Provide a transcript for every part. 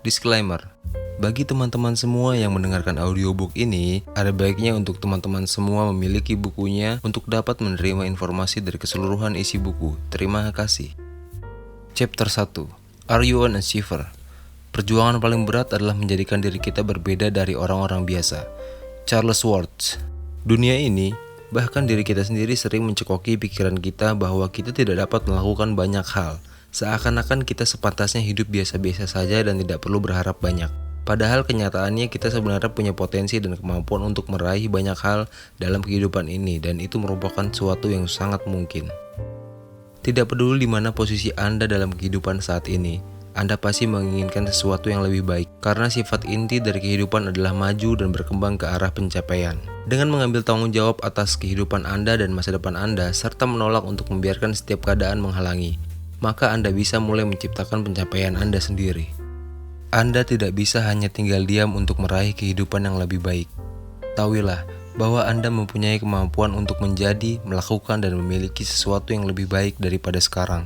Disclaimer, bagi teman-teman semua yang mendengarkan audiobook ini, ada baiknya untuk teman-teman semua memiliki bukunya untuk dapat menerima informasi dari keseluruhan isi buku. Terima kasih. Chapter 1. Are You an Achiever? Perjuangan paling berat adalah menjadikan diri kita berbeda dari orang-orang biasa. Charles Schwartz. Dunia ini, bahkan diri kita sendiri sering mencekoki pikiran kita bahwa kita tidak dapat melakukan banyak hal. Seakan-akan kita sepantasnya hidup biasa-biasa saja dan tidak perlu berharap banyak. Padahal kenyataannya kita sebenarnya punya potensi dan kemampuan untuk meraih banyak hal dalam kehidupan ini, dan itu merupakan sesuatu yang sangat mungkin. Tidak peduli di mana posisi Anda dalam kehidupan saat ini, Anda pasti menginginkan sesuatu yang lebih baik, karena sifat inti dari kehidupan adalah maju dan berkembang ke arah pencapaian. Dengan mengambil tanggung jawab atas kehidupan Anda dan masa depan Anda, serta menolak untuk membiarkan setiap keadaan menghalangi, maka Anda bisa mulai menciptakan pencapaian Anda sendiri. Anda tidak bisa hanya tinggal diam untuk meraih kehidupan yang lebih baik. Tahuilah bahwa Anda mempunyai kemampuan untuk menjadi, melakukan, dan memiliki sesuatu yang lebih baik daripada sekarang.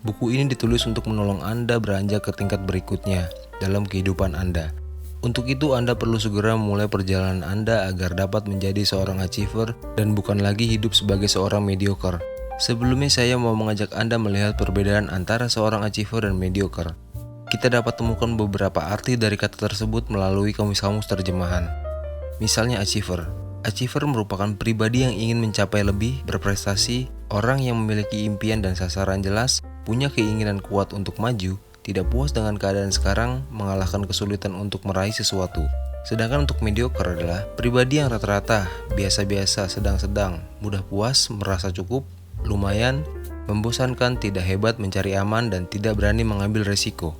Buku ini ditulis untuk menolong Anda beranjak ke tingkat berikutnya dalam kehidupan Anda. Untuk itu Anda perlu segera memulai perjalanan Anda agar dapat menjadi seorang achiever dan bukan lagi hidup sebagai seorang mediocre. Sebelumnya saya mau mengajak Anda melihat perbedaan antara seorang achiever dan mediocre. Kita dapat temukan beberapa arti dari kata tersebut melalui kamus-kamus terjemahan. Misalnya achiever. Achiever merupakan pribadi yang ingin mencapai lebih, berprestasi, orang yang memiliki impian dan sasaran jelas, punya keinginan kuat untuk maju, tidak puas dengan keadaan sekarang, mengalahkan kesulitan untuk meraih sesuatu. Sedangkan untuk mediocre adalah pribadi yang rata-rata, biasa-biasa, sedang-sedang, mudah puas, merasa cukup, lumayan, membosankan, tidak hebat, mencari aman, dan tidak berani mengambil resiko.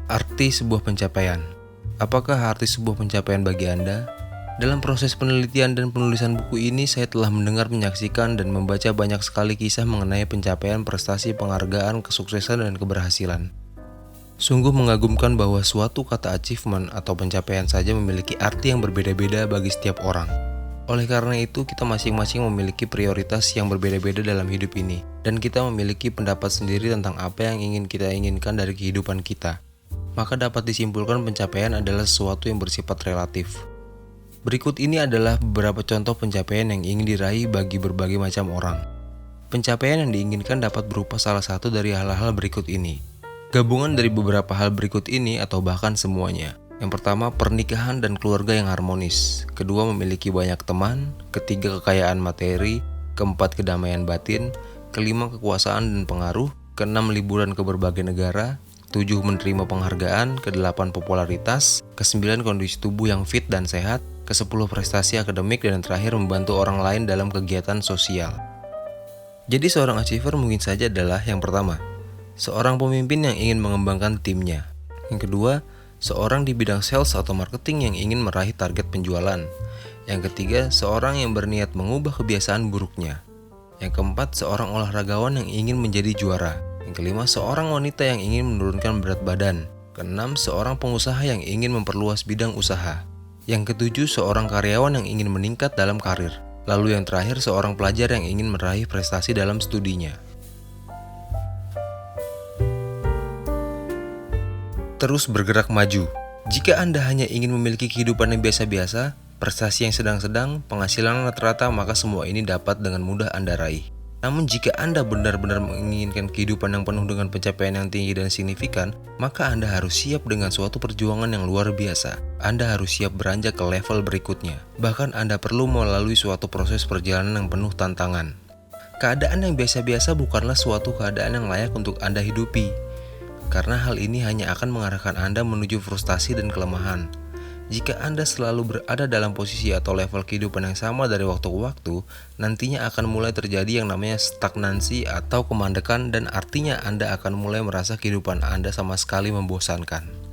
Arti sebuah pencapaian. Apakah arti sebuah pencapaian bagi Anda? Dalam proses penelitian dan penulisan buku ini, saya telah mendengar, menyaksikan, dan membaca banyak sekali kisah mengenai pencapaian, prestasi, penghargaan, kesuksesan, dan keberhasilan. Sungguh mengagumkan bahwa suatu kata achievement atau pencapaian saja memiliki arti yang berbeda-beda bagi setiap orang. Oleh karena itu, kita masing-masing memiliki prioritas yang berbeda-beda dalam hidup ini, dan kita memiliki pendapat sendiri tentang apa yang ingin kita inginkan dari kehidupan kita. Maka dapat disimpulkan pencapaian adalah sesuatu yang bersifat relatif. Berikut ini adalah beberapa contoh pencapaian yang ingin diraih bagi berbagai macam orang. Pencapaian yang diinginkan dapat berupa salah satu dari hal-hal berikut ini. Gabungan dari beberapa hal berikut ini atau bahkan semuanya. Yang pertama, pernikahan dan keluarga yang harmonis. Kedua, memiliki banyak teman. Ketiga, kekayaan materi. Keempat, kedamaian batin. Kelima, kekuasaan dan pengaruh. Keenam, liburan ke berbagai negara. 7, menerima penghargaan. Ke-8, popularitas. Ke-9, kondisi tubuh yang fit dan sehat. Ke-10, prestasi akademik. Dan terakhir, membantu orang lain dalam kegiatan sosial. Jadi seorang achiever mungkin saja adalah yang pertama, seorang pemimpin yang ingin mengembangkan timnya. Yang kedua, seorang di bidang sales atau marketing yang ingin meraih target penjualan. Yang ketiga, seorang yang berniat mengubah kebiasaan buruknya. Yang keempat, seorang olahragawan yang ingin menjadi juara. Yang kelima, seorang wanita yang ingin menurunkan berat badan. Keenam, seorang pengusaha yang ingin memperluas bidang usaha. Yang ketujuh, seorang karyawan yang ingin meningkat dalam karir. Lalu yang terakhir, seorang pelajar yang ingin meraih prestasi dalam studinya. Terus bergerak maju. Jika Anda hanya ingin memiliki kehidupan yang biasa-biasa, prestasi yang sedang-sedang, penghasilan rata-rata, maka semua ini dapat dengan mudah Anda raih. Namun jika Anda benar-benar menginginkan kehidupan yang penuh dengan pencapaian yang tinggi dan signifikan, maka Anda harus siap dengan suatu perjuangan yang luar biasa. Anda harus siap beranjak ke level berikutnya. Bahkan Anda perlu melalui suatu proses perjalanan yang penuh tantangan. Keadaan yang biasa-biasa bukanlah suatu keadaan yang layak untuk Anda hidupi. Karena hal ini hanya akan mengarahkan Anda menuju frustasi dan kelemahan. Jika Anda selalu berada dalam posisi atau level kehidupan yang sama dari waktu ke waktu, nantinya akan mulai terjadi yang namanya stagnansi atau kemandekan, dan artinya Anda akan mulai merasa kehidupan Anda sama sekali membosankan.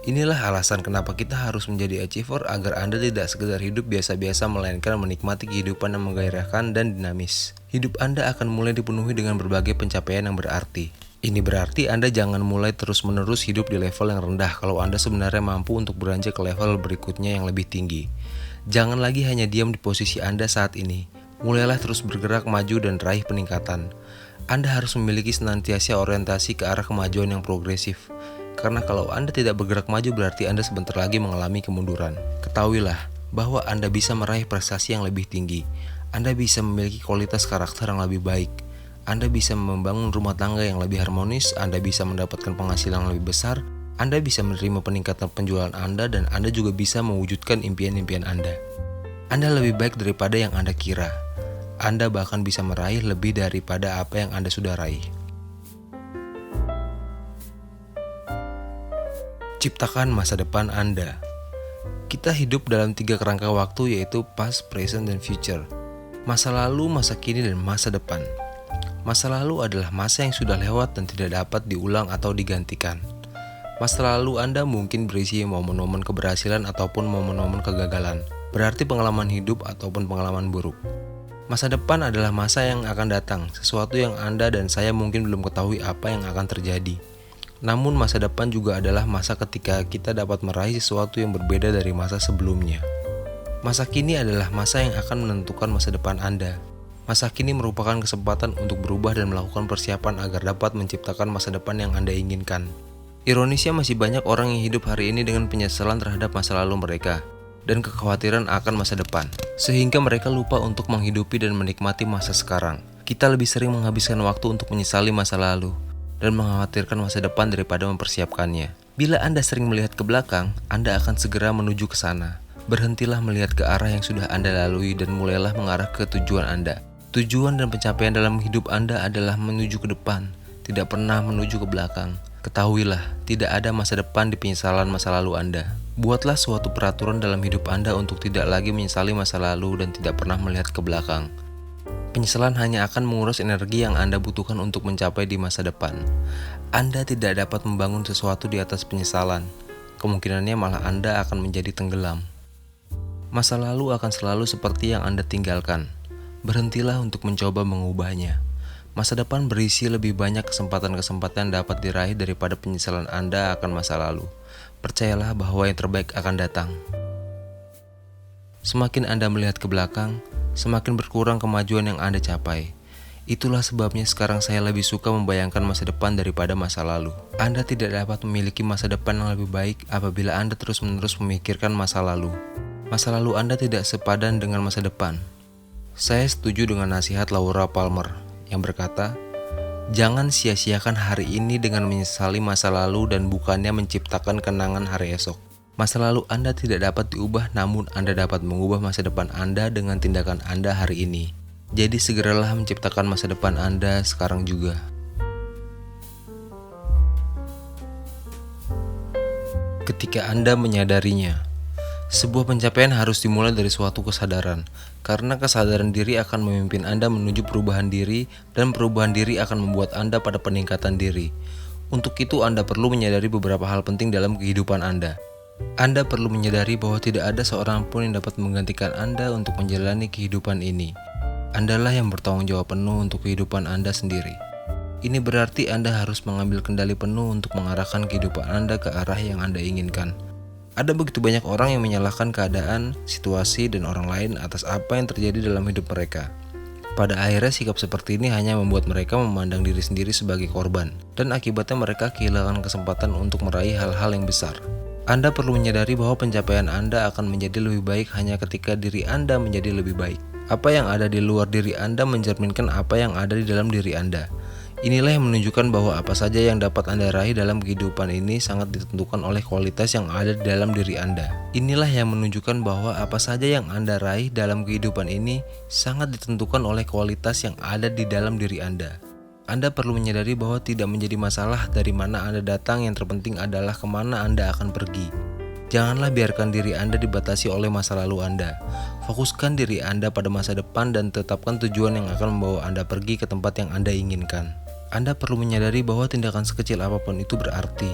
Inilah alasan kenapa kita harus menjadi achiever, agar Anda tidak sekedar hidup biasa-biasa melainkan menikmati kehidupan yang menggairahkan dan dinamis. Hidup Anda akan mulai dipenuhi dengan berbagai pencapaian yang berarti. Ini berarti Anda jangan mulai terus-menerus hidup di level yang rendah kalau Anda sebenarnya mampu untuk beranjak ke level berikutnya yang lebih tinggi. Jangan lagi hanya diam di posisi Anda saat ini. Mulailah terus bergerak maju dan raih peningkatan. Anda harus memiliki senantiasa orientasi ke arah kemajuan yang progresif. Karena kalau Anda tidak bergerak maju berarti Anda sebentar lagi mengalami kemunduran. Ketahuilah bahwa Anda bisa meraih prestasi yang lebih tinggi. Anda bisa memiliki kualitas karakter yang lebih baik. Anda bisa membangun rumah tangga yang lebih harmonis, Anda bisa mendapatkan penghasilan yang lebih besar, Anda bisa menerima peningkatan penjualan Anda, dan Anda juga bisa mewujudkan impian-impian Anda. Anda lebih baik daripada yang Anda kira. Anda bahkan bisa meraih lebih daripada apa yang Anda sudah raih. Ciptakan masa depan Anda. Kita hidup dalam 3 kerangka waktu, yaitu past, present, dan future. Masa lalu, masa kini, dan masa depan. Masa lalu adalah masa yang sudah lewat dan tidak dapat diulang atau digantikan. Masa lalu Anda mungkin berisi momen-momen keberhasilan ataupun momen-momen kegagalan, berarti pengalaman hidup ataupun pengalaman buruk. Masa depan adalah masa yang akan datang, sesuatu yang Anda dan saya mungkin belum ketahui apa yang akan terjadi. Namun masa depan juga adalah masa ketika kita dapat meraih sesuatu yang berbeda dari masa sebelumnya. Masa kini adalah masa yang akan menentukan masa depan Anda. Masa kini merupakan kesempatan untuk berubah dan melakukan persiapan agar dapat menciptakan masa depan yang Anda inginkan. Ironisnya masih banyak orang yang hidup hari ini dengan penyesalan terhadap masa lalu mereka dan kekhawatiran akan masa depan, sehingga mereka lupa untuk menghidupi dan menikmati masa sekarang. Kita lebih sering menghabiskan waktu untuk menyesali masa lalu dan mengkhawatirkan masa depan daripada mempersiapkannya. Bila Anda sering melihat ke belakang, Anda akan segera menuju ke sana. Berhentilah melihat ke arah yang sudah Anda lalui dan mulailah mengarah ke tujuan Anda. Tujuan dan pencapaian dalam hidup Anda adalah menuju ke depan, tidak pernah menuju ke belakang. Ketahuilah, tidak ada masa depan di penyesalan masa lalu Anda. Buatlah suatu peraturan dalam hidup Anda untuk tidak lagi menyesali masa lalu dan tidak pernah melihat ke belakang. Penyesalan hanya akan menguras energi yang Anda butuhkan untuk mencapai di masa depan. Anda tidak dapat membangun sesuatu di atas penyesalan. Kemungkinannya malah Anda akan menjadi tenggelam. Masa lalu akan selalu seperti yang Anda tinggalkan. Berhentilah untuk mencoba mengubahnya. Masa depan berisi lebih banyak kesempatan-kesempatan yang dapat diraih daripada penyesalan Anda akan masa lalu. Percayalah bahwa yang terbaik akan datang. Semakin Anda melihat ke belakang, semakin berkurang kemajuan yang Anda capai. Itulah sebabnya sekarang saya lebih suka membayangkan masa depan daripada masa lalu. Anda tidak dapat memiliki masa depan yang lebih baik apabila Anda terus-menerus memikirkan masa lalu. Masa lalu Anda tidak sepadan dengan masa depan. Saya setuju dengan nasihat Laura Palmer yang berkata, jangan sia-siakan hari ini dengan menyesali masa lalu dan bukannya menciptakan kenangan hari esok. Masa lalu Anda tidak dapat diubah, namun Anda dapat mengubah masa depan Anda dengan tindakan Anda hari ini. Jadi segeralah menciptakan masa depan Anda sekarang juga. Ketika Anda menyadarinya. Sebuah pencapaian harus dimulai dari suatu kesadaran, karena kesadaran diri akan memimpin Anda menuju perubahan diri, dan perubahan diri akan membuat Anda pada peningkatan diri. Untuk itu Anda perlu menyadari beberapa hal penting dalam kehidupan Anda. Anda perlu menyadari bahwa tidak ada seorang pun yang dapat menggantikan Anda untuk menjalani kehidupan ini. Andalah yang bertanggung jawab penuh untuk kehidupan Anda sendiri. Ini berarti Anda harus mengambil kendali penuh untuk mengarahkan kehidupan Anda ke arah yang Anda inginkan. Ada begitu banyak orang yang menyalahkan keadaan, situasi, dan orang lain atas apa yang terjadi dalam hidup mereka. Pada akhirnya sikap seperti ini hanya membuat mereka memandang diri sendiri sebagai korban, dan akibatnya mereka kehilangan kesempatan untuk meraih hal-hal yang besar. Anda perlu menyadari bahwa pencapaian Anda akan menjadi lebih baik hanya ketika diri Anda menjadi lebih baik. Apa yang ada di luar diri Anda mencerminkan apa yang ada di dalam diri Anda. Inilah yang menunjukkan bahwa apa saja yang dapat Anda raih dalam kehidupan ini sangat ditentukan oleh kualitas yang ada di dalam diri Anda. Inilah yang menunjukkan bahwa apa saja yang Anda raih dalam kehidupan ini sangat ditentukan oleh kualitas yang ada di dalam diri Anda. Anda perlu menyadari bahwa tidak menjadi masalah dari mana Anda datang, yang terpenting adalah kemana Anda akan pergi. Janganlah biarkan diri Anda dibatasi oleh masa lalu Anda. Fokuskan diri Anda pada masa depan dan tetapkan tujuan yang akan membawa Anda pergi ke tempat yang Anda inginkan. Anda perlu menyadari bahwa tindakan sekecil apapun itu berarti.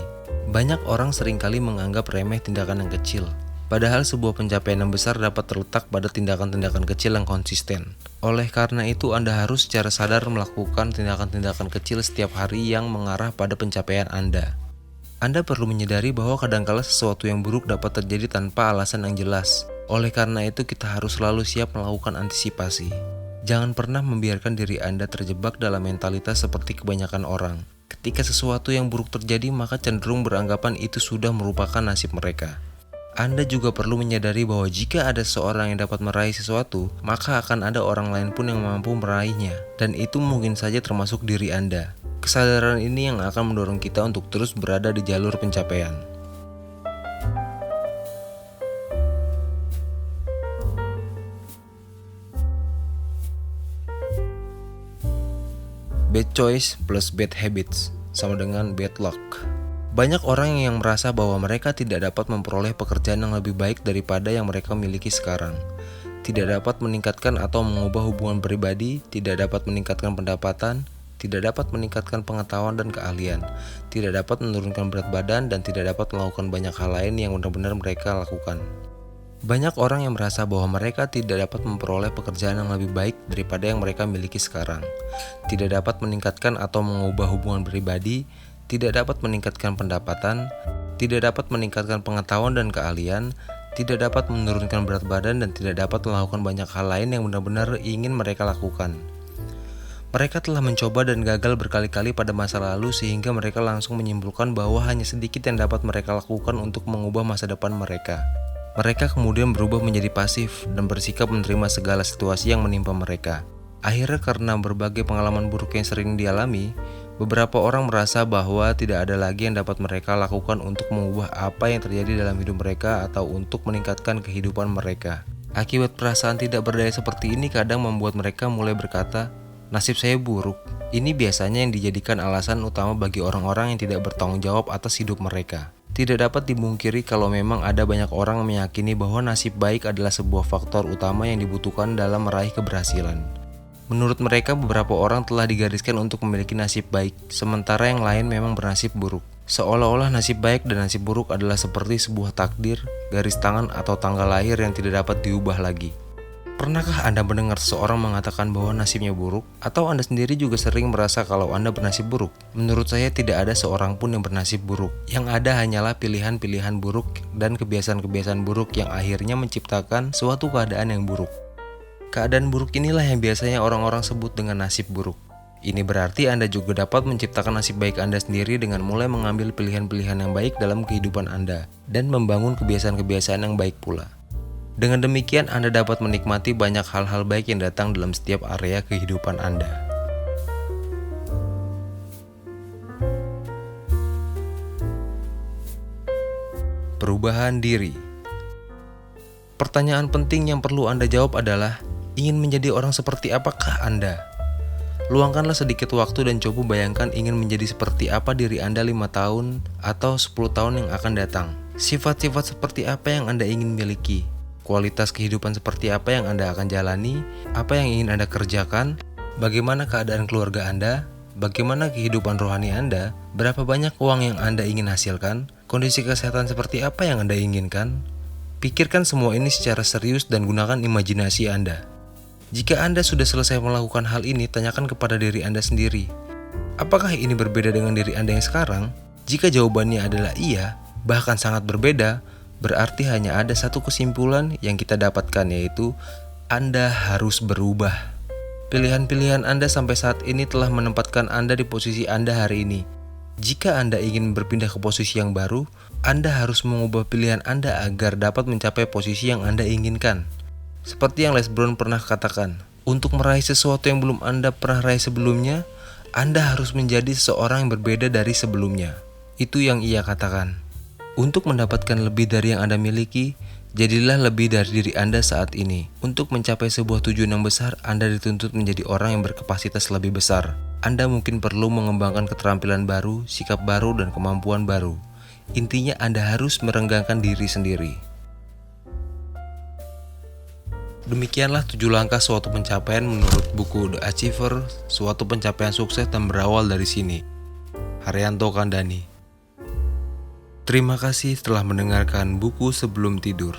Banyak orang seringkali menganggap remeh tindakan yang kecil. Padahal sebuah pencapaian yang besar dapat terletak pada tindakan-tindakan kecil yang konsisten. Oleh karena itu, Anda harus secara sadar melakukan tindakan-tindakan kecil setiap hari yang mengarah pada pencapaian Anda. Anda perlu menyadari bahwa kadangkala sesuatu yang buruk dapat terjadi tanpa alasan yang jelas. Oleh karena itu, kita harus selalu siap melakukan antisipasi. Jangan pernah membiarkan diri Anda terjebak dalam mentalitas seperti kebanyakan orang. Ketika sesuatu yang buruk terjadi, maka cenderung beranggapan itu sudah merupakan nasib mereka. Anda juga perlu menyadari bahwa jika ada seseorang yang dapat meraih sesuatu, maka akan ada orang lain pun yang mampu meraihnya, dan itu mungkin saja termasuk diri Anda. Kesadaran ini yang akan mendorong kita untuk terus berada di jalur pencapaian. Bad choice plus bad habits sama dengan bad luck. Banyak orang yang merasa bahwa mereka tidak dapat memperoleh pekerjaan yang lebih baik daripada yang mereka miliki sekarang. Tidak dapat meningkatkan atau mengubah hubungan pribadi, tidak dapat meningkatkan pendapatan, tidak dapat meningkatkan pengetahuan dan keahlian, tidak dapat menurunkan berat badan, dan tidak dapat melakukan banyak hal lain yang benar-benar mereka lakukan. Banyak orang yang merasa bahwa mereka tidak dapat memperoleh pekerjaan yang lebih baik daripada yang mereka miliki sekarang, tidak dapat meningkatkan atau mengubah hubungan pribadi, tidak dapat meningkatkan pendapatan, tidak dapat meningkatkan pengetahuan dan keahlian, tidak dapat menurunkan berat badan, dan tidak dapat melakukan banyak hal lain yang benar-benar ingin mereka lakukan. Mereka telah mencoba dan gagal berkali-kali pada masa lalu sehingga mereka langsung menyimpulkan bahwa hanya sedikit yang dapat mereka lakukan untuk mengubah masa depan mereka. Mereka kemudian berubah menjadi pasif dan bersikap menerima segala situasi yang menimpa mereka. Akhirnya karena berbagai pengalaman buruk yang sering dialami, beberapa orang merasa bahwa tidak ada lagi yang dapat mereka lakukan untuk mengubah apa yang terjadi dalam hidup mereka atau untuk meningkatkan kehidupan mereka. Akibat perasaan tidak berdaya seperti ini kadang membuat mereka mulai berkata, "Nasib saya buruk." Ini biasanya yang dijadikan alasan utama bagi orang-orang yang tidak bertanggung jawab atas hidup mereka. Tidak dapat dimungkiri kalau memang ada banyak orang yang meyakini bahwa nasib baik adalah sebuah faktor utama yang dibutuhkan dalam meraih keberhasilan. Menurut mereka, beberapa orang telah digariskan untuk memiliki nasib baik, sementara yang lain memang bernasib buruk. Seolah-olah nasib baik dan nasib buruk adalah seperti sebuah takdir, garis tangan atau tanggal lahir yang tidak dapat diubah lagi. Pernahkah Anda mendengar seseorang mengatakan bahwa nasibnya buruk? Atau Anda sendiri juga sering merasa kalau Anda bernasib buruk? Menurut saya tidak ada seorang pun yang bernasib buruk. Yang ada hanyalah pilihan-pilihan buruk dan kebiasaan-kebiasaan buruk yang akhirnya menciptakan suatu keadaan yang buruk. Keadaan buruk inilah yang biasanya orang-orang sebut dengan nasib buruk. Ini berarti Anda juga dapat menciptakan nasib baik Anda sendiri dengan mulai mengambil pilihan-pilihan yang baik dalam kehidupan Anda dan membangun kebiasaan-kebiasaan yang baik pula. Dengan demikian, Anda dapat menikmati banyak hal-hal baik yang datang dalam setiap area kehidupan Anda. Perubahan diri. Pertanyaan penting yang perlu Anda jawab adalah, ingin menjadi orang seperti apakah Anda? Luangkanlah sedikit waktu dan coba bayangkan ingin menjadi seperti apa diri Anda 5 tahun atau 10 tahun yang akan datang. Sifat-sifat seperti apa yang Anda ingin miliki? Kualitas kehidupan seperti apa yang Anda akan jalani? Apa yang ingin Anda kerjakan? Bagaimana keadaan keluarga Anda? Bagaimana kehidupan rohani Anda? Berapa banyak uang yang Anda ingin hasilkan? Kondisi kesehatan seperti apa yang Anda inginkan? Pikirkan semua ini secara serius dan gunakan imajinasi Anda. Jika Anda sudah selesai melakukan hal ini, tanyakan kepada diri Anda sendiri, apakah ini berbeda dengan diri Anda yang sekarang? Jika jawabannya adalah iya, bahkan sangat berbeda, berarti hanya ada satu kesimpulan yang kita dapatkan, yaitu Anda harus berubah. Pilihan-pilihan Anda sampai saat ini telah menempatkan Anda di posisi Anda hari ini. Jika Anda ingin berpindah ke posisi yang baru, Anda harus mengubah pilihan Anda agar dapat mencapai posisi yang Anda inginkan. Seperti yang Les Brown pernah katakan, untuk meraih sesuatu yang belum Anda pernah raih sebelumnya, Anda harus menjadi seseorang yang berbeda dari sebelumnya. Itu yang ia katakan. Untuk mendapatkan lebih dari yang Anda miliki, jadilah lebih dari diri Anda saat ini. Untuk mencapai sebuah tujuan yang besar, Anda dituntut menjadi orang yang berkapasitas lebih besar. Anda mungkin perlu mengembangkan keterampilan baru, sikap baru, dan kemampuan baru. Intinya Anda harus merenggangkan diri sendiri. Demikianlah 7 langkah suatu pencapaian menurut buku The Achiever, suatu pencapaian sukses dan berawal dari sini. Haryanto Kandani. Terima kasih telah mendengarkan buku sebelum tidur.